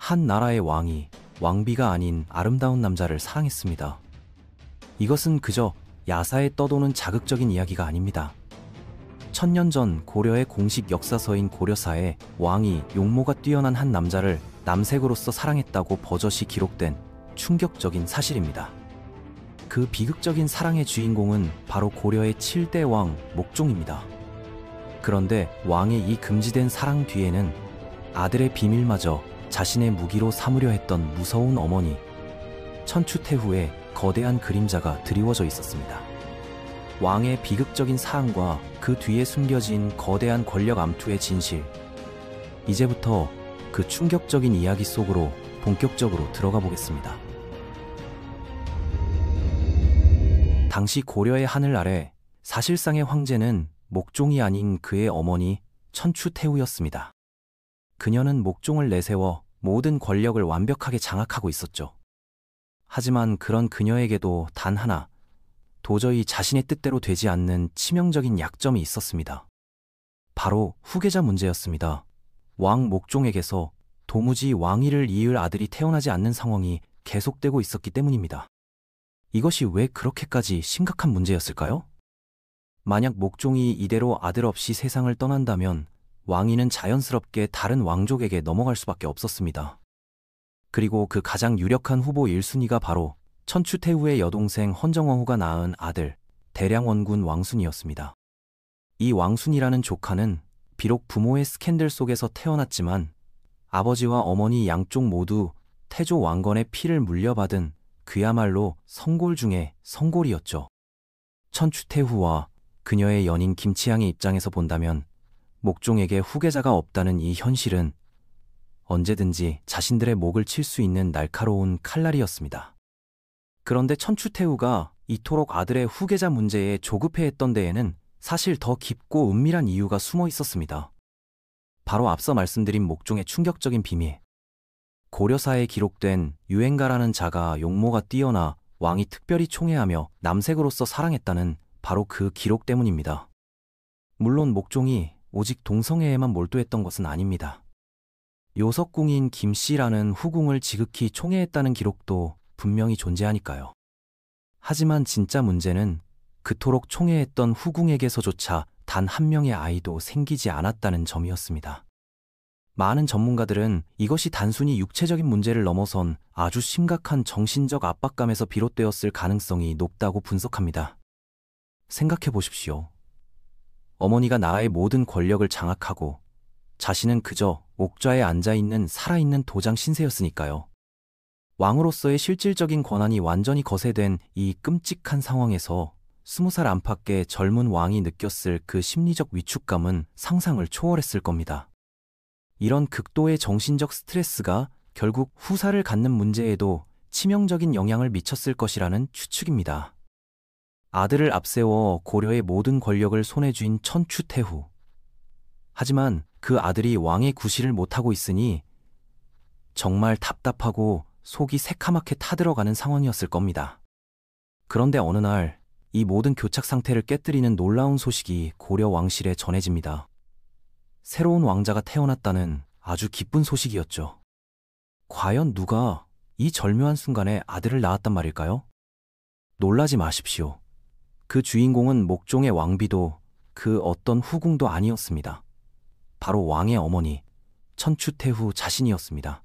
한 나라의 왕이 왕비가 아닌 아름다운 남자를 사랑했습니다. 이것은 그저 야사에 떠도는 자극적인 이야기가 아닙니다. 천년 전 고려의 공식 역사서인 고려사에 왕이 용모가 뛰어난 한 남자를 남색으로서 사랑했다고 버젓이 기록된 충격적인 사실입니다. 그 비극적인 사랑의 주인공은 바로 고려의 7대 왕 목종입니다. 그런데 왕의 이 금지된 사랑 뒤에는 아들의 비밀마저 자신의 무기로 삼으려 했던 무서운 어머니 천추태후의 거대한 그림자가 드리워져 있었습니다. 왕의 비극적인 사랑과 그 뒤에 숨겨진 거대한 권력 암투의 진실. 이제부터 그 충격적인 이야기 속으로 본격적으로 들어가 보겠습니다. 당시 고려의 하늘 아래 사실상의 황제는 목종이 아닌 그의 어머니 천추태후였습니다. 그녀는 목종을 내세워 모든 권력을 완벽하게 장악하고 있었죠. 하지만 그런 그녀에게도 단 하나, 도저히 자신의 뜻대로 되지 않는 치명적인 약점이 있었습니다. 바로 후계자 문제였습니다. 왕 목종에게서 도무지 왕위를 이을 아들이 태어나지 않는 상황이 계속되고 있었기 때문입니다. 이것이 왜 그렇게까지 심각한 문제였을까요? 만약 목종이 이대로 아들 없이 세상을 떠난다면 왕위는 자연스럽게 다른 왕족에게 넘어갈 수밖에 없었습니다. 그리고 그 가장 유력한 후보 1순위가 바로 천추태후의 여동생 헌정왕후가 낳은 아들 대량원군 왕순이었습니다. 이 왕순이라는 조카는 비록 부모의 스캔들 속에서 태어났지만 아버지와 어머니 양쪽 모두 태조 왕건의 피를 물려받은 그야말로 성골 중에 성골이었죠. 천추태후와 그녀의 연인 김치향의 입장에서 본다면 목종에게 후계자가 없다는 이 현실은 언제든지 자신들의 목을 칠 수 있는 날카로운 칼날이었습니다. 그런데 천추태후가 이토록 아들의 후계자 문제에 조급해했던 데에는 사실 더 깊고 은밀한 이유가 숨어 있었습니다. 바로 앞서 말씀드린 목종의 충격적인 비밀. 고려사에 기록된 유행가라는 자가 용모가 뛰어나 왕이 특별히 총애하며 남색으로서 사랑했다는 바로 그 기록 때문입니다. 물론 목종이 오직 동성애에만 몰두했던 것은 아닙니다. 요석궁인 김씨라는 후궁을 지극히 총애했다는 기록도 분명히 존재하니까요. 하지만 진짜 문제는 그토록 총애했던 후궁에게서조차 단 한 명의 아이도 생기지 않았다는 점이었습니다. 많은 전문가들은 이것이 단순히 육체적인 문제를 넘어선 아주 심각한 정신적 압박감에서 비롯되었을 가능성이 높다고 분석합니다. 생각해 보십시오. 어머니가 나라의 모든 권력을 장악하고 자신은 그저 옥좌에 앉아있는 살아있는 도장 신세였으니까요. 왕으로서의 실질적인 권한이 완전히 거세된 이 끔찍한 상황에서 20살 안팎의 젊은 왕이 느꼈을 그 심리적 위축감은 상상을 초월했을 겁니다. 이런 극도의 정신적 스트레스가 결국 후사를 갖는 문제에도 치명적인 영향을 미쳤을 것이라는 추측입니다. 아들을 앞세워 고려의 모든 권력을 손에 쥔 천추태후. 하지만 그 아들이 왕의 구실을 못하고 있으니 정말 답답하고 속이 새카맣게 타들어가는 상황이었을 겁니다. 그런데 어느 날 이 모든 교착 상태를 깨뜨리는 놀라운 소식이 고려 왕실에 전해집니다. 새로운 왕자가 태어났다는 아주 기쁜 소식이었죠. 과연 누가 이 절묘한 순간에 아들을 낳았단 말일까요? 놀라지 마십시오. 그 주인공은 목종의 왕비도 그 어떤 후궁도 아니었습니다. 바로 왕의 어머니 천추태후 자신이었습니다.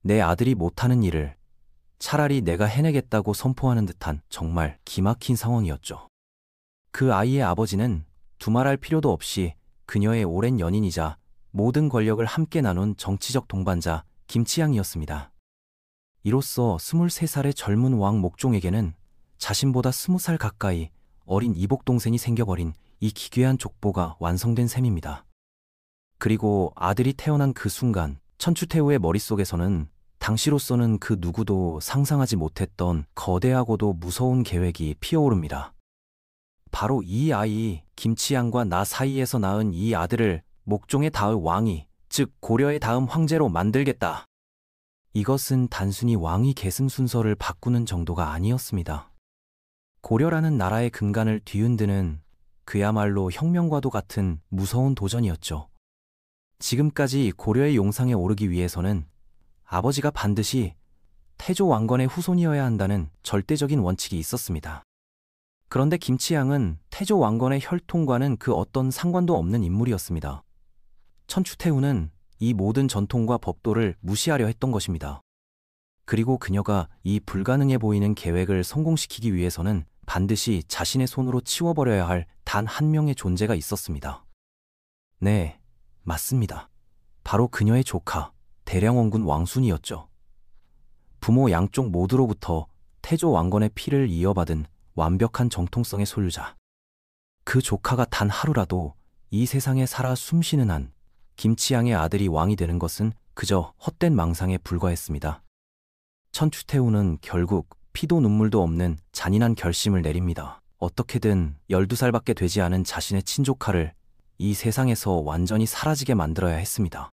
내 아들이 못하는 일을 차라리 내가 해내겠다고 선포하는 듯한 정말 기막힌 상황이었죠. 그 아이의 아버지는 두말할 필요도 없이 그녀의 오랜 연인이자 모든 권력을 함께 나눈 정치적 동반자 김치향이었습니다. 이로써 23살의 젊은 왕 목종에게는 자신보다 20살 가까이 어린 이복동생이 생겨버린 이 기괴한 족보가 완성된 셈입니다. 그리고 아들이 태어난 그 순간 천추태후의 머릿속에서는 당시로서는 그 누구도 상상하지 못했던 거대하고도 무서운 계획이 피어오릅니다. 바로 이 아이 김치향과 나 사이에서 낳은 이 아들을 목종의 다음 왕이, 즉 고려의 다음 황제로 만들겠다. 이것은 단순히 왕위 계승 순서를 바꾸는 정도가 아니었습니다. 고려라는 나라의 근간을 뒤흔드는 그야말로 혁명과도 같은 무서운 도전이었죠. 지금까지 고려의 용상에 오르기 위해서는 아버지가 반드시 태조 왕건의 후손이어야 한다는 절대적인 원칙이 있었습니다. 그런데 김치양은 태조 왕건의 혈통과는 그 어떤 상관도 없는 인물이었습니다. 천추태후는 이 모든 전통과 법도를 무시하려 했던 것입니다. 그리고 그녀가 이 불가능해 보이는 계획을 성공시키기 위해서는 반드시 자신의 손으로 치워버려야 할 단 한 명의 존재가 있었습니다. 네, 맞습니다. 바로 그녀의 조카, 대량원군 왕순이었죠. 부모 양쪽 모두로부터 태조 왕건의 피를 이어받은 완벽한 정통성의 소유자. 그 조카가 단 하루라도 이 세상에 살아 숨쉬는 한 김치양의 아들이 왕이 되는 것은 그저 헛된 망상에 불과했습니다. 천추태후는 결국 피도 눈물도 없는 잔인한 결심을 내립니다. 어떻게든 12살밖에 되지 않은 자신의 친조카를 이 세상에서 완전히 사라지게 만들어야 했습니다.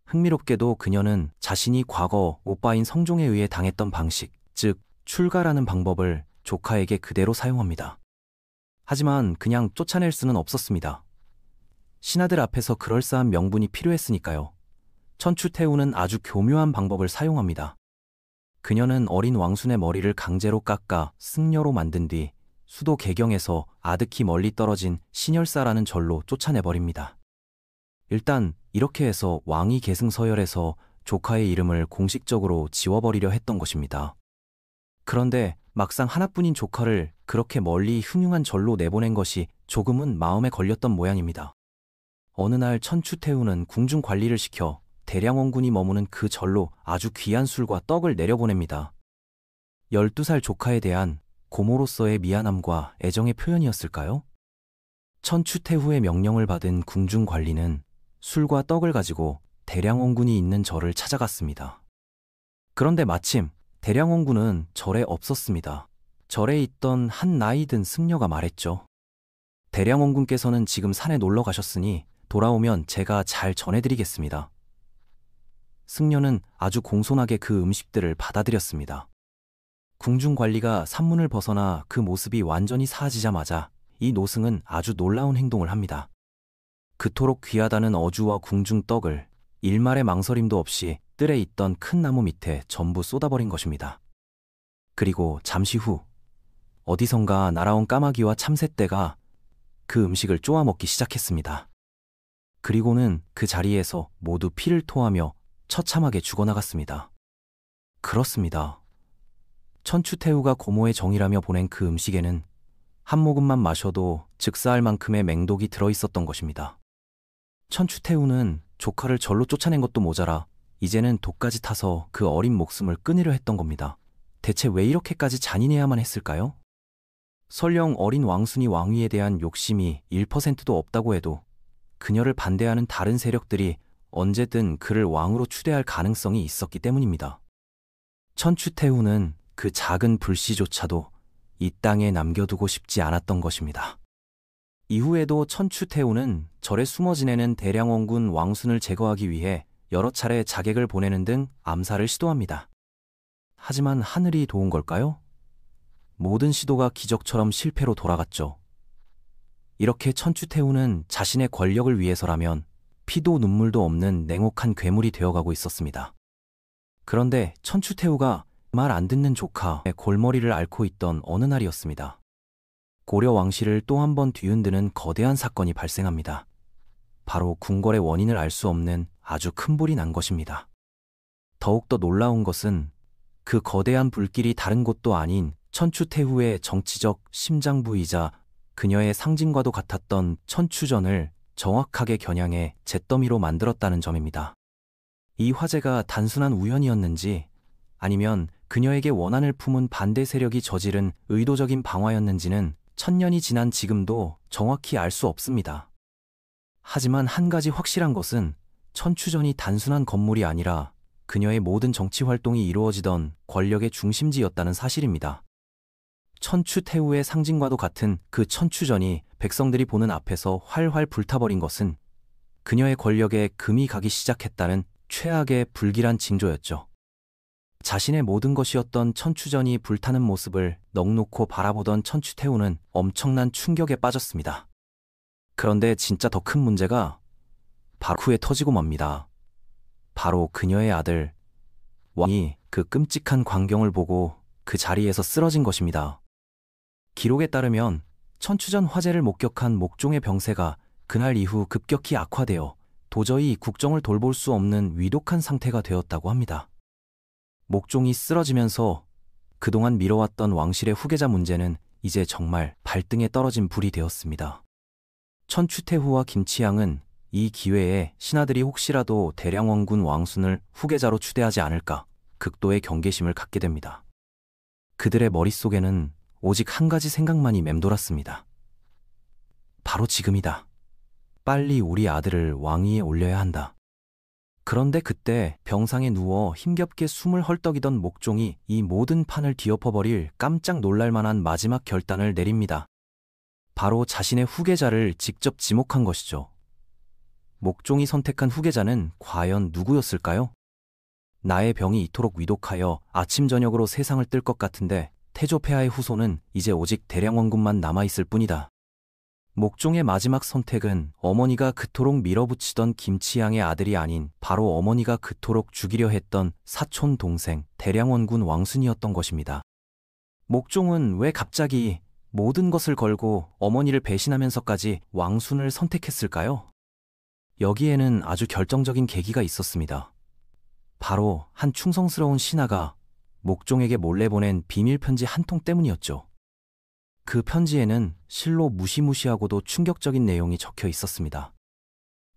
흥미롭게도 그녀는 자신이 과거 오빠인 성종에 의해 당했던 방식, 즉 출가라는 방법을 조카에게 그대로 사용합니다. 하지만 그냥 쫓아낼 수는 없었습니다. 신하들 앞에서 그럴싸한 명분이 필요했으니까요. 천추태후는 아주 교묘한 방법을 사용합니다. 그녀는 어린 왕순의 머리를 강제로 깎아 승려로 만든 뒤 수도 개경에서 아득히 멀리 떨어진 신열사라는 절로 쫓아내버립니다. 일단 이렇게 해서 왕위 계승 서열에서 조카의 이름을 공식적으로 지워버리려 했던 것입니다. 그런데 막상 하나뿐인 조카를 그렇게 멀리 흉흉한 절로 내보낸 것이 조금은 마음에 걸렸던 모양입니다. 어느 날 천추태후는 궁중 관리를 시켜 대량원군이 머무는 그 절로 아주 귀한 술과 떡을 내려보냅니다. 12살 조카에 대한 고모로서의 미안함과 애정의 표현이었을까요? 천추태후의 명령을 받은 궁중 관리는 술과 떡을 가지고 대량원군이 있는 절을 찾아갔습니다. 그런데 마침 대량원군은 절에 없었습니다. 절에 있던 한 나이 든 승려가 말했죠. 대량원군께서는 지금 산에 놀러 가셨으니 돌아오면 제가 잘 전해드리겠습니다. 승려는 아주 공손하게 그 음식들을 받아들였습니다. 궁중관리가 산문을 벗어나 그 모습이 완전히 사라지자마자 이 노승은 아주 놀라운 행동을 합니다. 그토록 귀하다는 어주와 궁중떡을 일말의 망설임도 없이 뜰에 있던 큰 나무 밑에 전부 쏟아버린 것입니다. 그리고 잠시 후 어디선가 날아온 까마귀와 참새떼가 그 음식을 쪼아먹기 시작했습니다. 그리고는 그 자리에서 모두 피를 토하며 처참하게 죽어나갔습니다. 그렇습니다. 천추태후가 고모의 정이라며 보낸 그 음식에는 한 모금만 마셔도 즉사할 만큼의 맹독이 들어있었던 것입니다. 천추태후는 조카를 절로 쫓아낸 것도 모자라 이제는 독까지 타서 그 어린 목숨을 끊으려 했던 겁니다. 대체 왜 이렇게까지 잔인해야만 했을까요? 설령 어린 왕순이 왕위에 대한 욕심이 1%도 없다고 해도 그녀를 반대하는 다른 세력들이 언제든 그를 왕으로 추대할 가능성이 있었기 때문입니다. 천추태후는 그 작은 불씨조차도 이 땅에 남겨두고 싶지 않았던 것입니다. 이후에도 천추태후는 절에 숨어 지내는 대량원군 왕순을 제거하기 위해 여러 차례 자객을 보내는 등 암살을 시도합니다. 하지만 하늘이 도운 걸까요? 모든 시도가 기적처럼 실패로 돌아갔죠. 이렇게 천추태후는 자신의 권력을 위해서라면 피도 눈물도 없는 냉혹한 괴물이 되어가고 있었습니다. 그런데 천추태후가 말 안 듣는 조카의 골머리를 앓고 있던 어느 날이었습니다. 고려 왕실을 또 한 번 뒤흔드는 거대한 사건이 발생합니다. 바로 궁궐의 원인을 알 수 없는 아주 큰 불이 난 것입니다. 더욱더 놀라운 것은 그 거대한 불길이 다른 곳도 아닌 천추태후의 정치적 심장부이자 그녀의 상징과도 같았던 천추전을 정확하게 겨냥해 잿더미로 만들었다는 점입니다. 이 화재가 단순한 우연이었는지 아니면 그녀에게 원한을 품은 반대 세력이 저지른 의도적인 방화였는지는 천년이 지난 지금도 정확히 알 수 없습니다. 하지만 한 가지 확실한 것은 천추전이 단순한 건물이 아니라 그녀의 모든 정치 활동이 이루어지던 권력의 중심지였다는 사실입니다. 천추태후의 상징과도 같은 그 천추전이 백성들이 보는 앞에서 활활 불타버린 것은 그녀의 권력에 금이 가기 시작했다는 최악의 불길한 징조였죠. 자신의 모든 것이었던 천추전이 불타는 모습을 넋놓고 바라보던 천추태후는 엄청난 충격에 빠졌습니다. 그런데 진짜 더 큰 문제가 바로 후에 터지고 맙니다. 바로 그녀의 아들 왕이 그 끔찍한 광경을 보고 그 자리에서 쓰러진 것입니다. 기록에 따르면 천추전 화재를 목격한 목종의 병세가 그날 이후 급격히 악화되어 도저히 국정을 돌볼 수 없는 위독한 상태가 되었다고 합니다. 목종이 쓰러지면서 그동안 미뤄왔던 왕실의 후계자 문제는 이제 정말 발등에 떨어진 불이 되었습니다. 천추태후와 김치향은 이 기회에 신하들이 혹시라도 대량원군 왕순을 후계자로 추대하지 않을까 극도의 경계심을 갖게 됩니다. 그들의 머릿속에는 오직 한 가지 생각만이 맴돌았습니다. 바로 지금이다. 빨리 우리 아들을 왕위에 올려야 한다. 그런데 그때 병상에 누워 힘겹게 숨을 헐떡이던 목종이 이 모든 판을 뒤엎어버릴 깜짝 놀랄만한 마지막 결단을 내립니다. 바로 자신의 후계자를 직접 지목한 것이죠. 목종이 선택한 후계자는 과연 누구였을까요? 나의 병이 이토록 위독하여 아침 저녁으로 세상을 뜰 것 같은데 태조 폐하의 후손은 이제 오직 대량원군만 남아있을 뿐이다. 목종의 마지막 선택은 어머니가 그토록 밀어붙이던 김치향의 아들이 아닌 바로 어머니가 그토록 죽이려 했던 사촌 동생 대량원군 왕순이었던 것입니다. 목종은 왜 갑자기 모든 것을 걸고 어머니를 배신하면서까지 왕순을 선택했을까요? 여기에는 아주 결정적인 계기가 있었습니다. 바로 한 충성스러운 신하가 목종에게 몰래 보낸 비밀 편지 한 통 때문이었죠. 그 편지에는 실로 무시무시하고도 충격적인 내용이 적혀 있었습니다.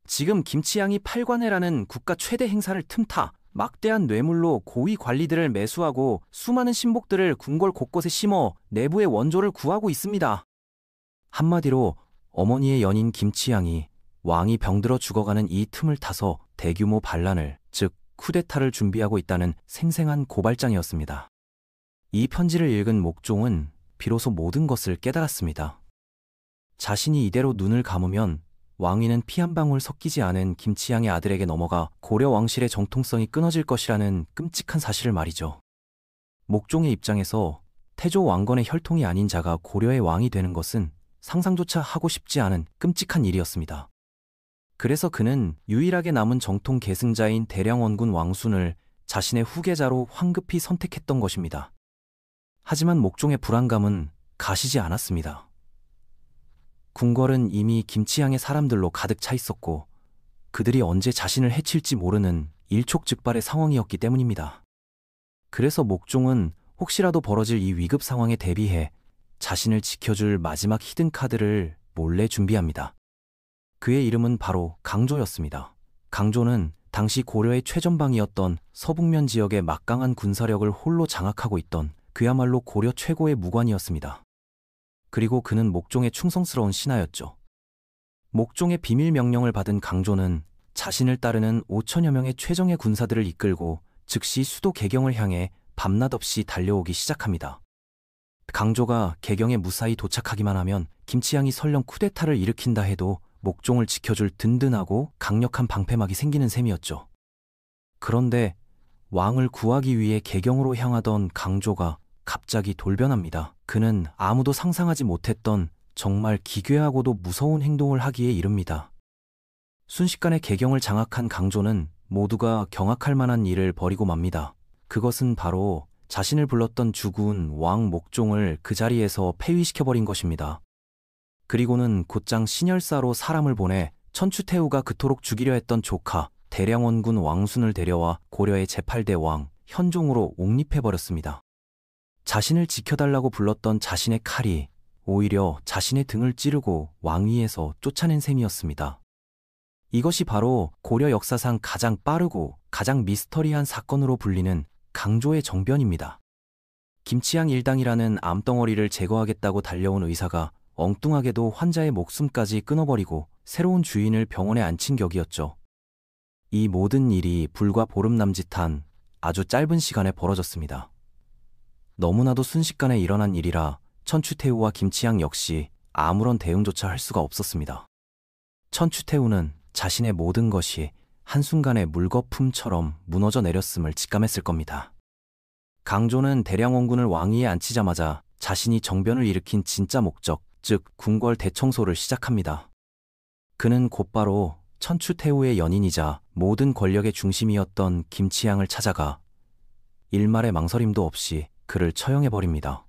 지금 김치향이 팔관회라는 국가 최대 행사를 틈타 막대한 뇌물로 고위 관리들을 매수하고 수많은 신복들을 궁궐 곳곳에 심어 내부의 원조를 구하고 있습니다. 한마디로 어머니의 연인 김치향이 왕이 병들어 죽어가는 이 틈을 타서 대규모 반란을, 즉 쿠데타를 준비하고 있다는 생생한 고발장이었습니다. 이 편지를 읽은 목종은 비로소 모든 것을 깨달았습니다. 자신이 이대로 눈을 감으면 왕위는 피 한 방울 섞이지 않은 김치향의 아들에게 넘어가 고려 왕실의 정통성이 끊어질 것이라는 끔찍한 사실을 말이죠. 목종의 입장에서 태조 왕건의 혈통이 아닌 자가 고려의 왕이 되는 것은 상상조차 하고 싶지 않은 끔찍한 일이었습니다. 그래서 그는 유일하게 남은 정통 계승자인 대량원군 왕순을 자신의 후계자로 황급히 선택했던 것입니다. 하지만 목종의 불안감은 가시지 않았습니다. 궁궐은 이미 김치향의 사람들로 가득 차 있었고 그들이 언제 자신을 해칠지 모르는 일촉즉발의 상황이었기 때문입니다. 그래서 목종은 혹시라도 벌어질 이 위급 상황에 대비해 자신을 지켜줄 마지막 히든카드를 몰래 준비합니다. 그의 이름은 바로 강조였습니다. 강조는 당시 고려의 최전방이었던 서북면 지역의 막강한 군사력을 홀로 장악하고 있던 그야말로 고려 최고의 무관이었습니다. 그리고 그는 목종의 충성스러운 신하였죠. 목종의 비밀 명령을 받은 강조는 자신을 따르는 5천여 명의 최정예 군사들을 이끌고 즉시 수도 개경을 향해 밤낮 없이 달려오기 시작합니다. 강조가 개경에 무사히 도착하기만 하면 김치향이 설령 쿠데타를 일으킨다 해도 목종을 지켜줄 든든하고 강력한 방패막이 생기는 셈이었죠. 그런데 왕을 구하기 위해 개경으로 향하던 강조가 갑자기 돌변합니다. 그는 아무도 상상하지 못했던 정말 기괴하고도 무서운 행동을 하기에 이릅니다. 순식간에 개경을 장악한 강조는 모두가 경악할 만한 일을 벌이고 맙니다. 그것은 바로 자신을 불렀던 주군 왕 목종을 그 자리에서 폐위시켜버린 것입니다. 그리고는 곧장 신열사로 사람을 보내 천추태후가 그토록 죽이려 했던 조카 대량원군 왕순을 데려와 고려의 제8대 왕 현종으로 옹립해버렸습니다. 자신을 지켜달라고 불렀던 자신의 칼이 오히려 자신의 등을 찌르고 왕위에서 쫓아낸 셈이었습니다. 이것이 바로 고려 역사상 가장 빠르고 가장 미스터리한 사건으로 불리는 강조의 정변입니다. 김치향 일당이라는 암덩어리를 제거하겠다고 달려온 의사가 엉뚱하게도 환자의 목숨까지 끊어버리고 새로운 주인을 병원에 앉힌 격이었죠. 이 모든 일이 불과 보름 남짓한 아주 짧은 시간에 벌어졌습니다. 너무나도 순식간에 일어난 일이라 천추태후와 김치향 역시 아무런 대응조차 할 수가 없었습니다. 천추태후는 자신의 모든 것이 한순간에 물거품처럼 무너져 내렸음을 직감했을 겁니다. 강조는 대량원군을 왕위에 앉히자마자 자신이 정변을 일으킨 진짜 목적, 즉 궁궐 대청소를 시작합니다. 그는 곧바로 천추태후의 연인이자 모든 권력의 중심이었던 김치향을 찾아가 일말의 망설임도 없이 그를 처형해버립니다.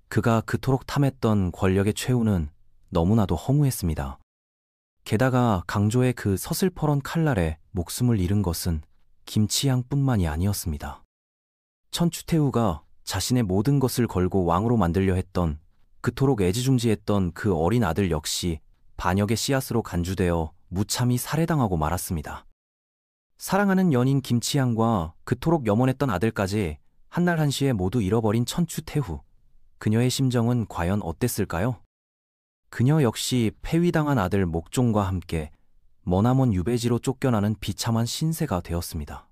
그가 그토록 탐했던 권력의 최후는 너무나도 허무했습니다. 게다가 강조의 그 서슬퍼런 칼날에 목숨을 잃은 것은 김치향뿐만이 아니었습니다. 천추태후가 자신의 모든 것을 걸고 왕으로 만들려 했던, 그토록 애지중지했던 그 어린 아들 역시 반역의 씨앗으로 간주되어 무참히 살해당하고 말았습니다. 사랑하는 연인 김치향과 그토록 염원했던 아들까지 한날 한시에 모두 잃어버린 천추태후. 그녀의 심정은 과연 어땠을까요? 그녀 역시 폐위당한 아들 목종과 함께 머나먼 유배지로 쫓겨나는 비참한 신세가 되었습니다.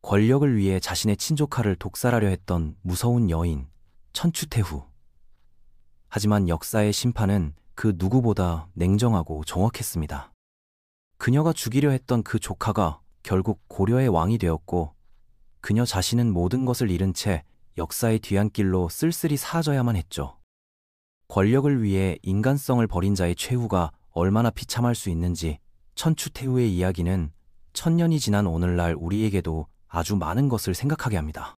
권력을 위해 자신의 친조카를 독살하려 했던 무서운 여인, 천추태후. 하지만 역사의 심판은 그 누구보다 냉정하고 정확했습니다. 그녀가 죽이려 했던 그 조카가 결국 고려의 왕이 되었고, 그녀 자신은 모든 것을 잃은 채 역사의 뒤안길로 쓸쓸히 사라져야만 했죠. 권력을 위해 인간성을 버린 자의 최후가 얼마나 비참할 수 있는지 천추태후의 이야기는 천년이 지난 오늘날 우리에게도 아주 많은 것을 생각하게 합니다.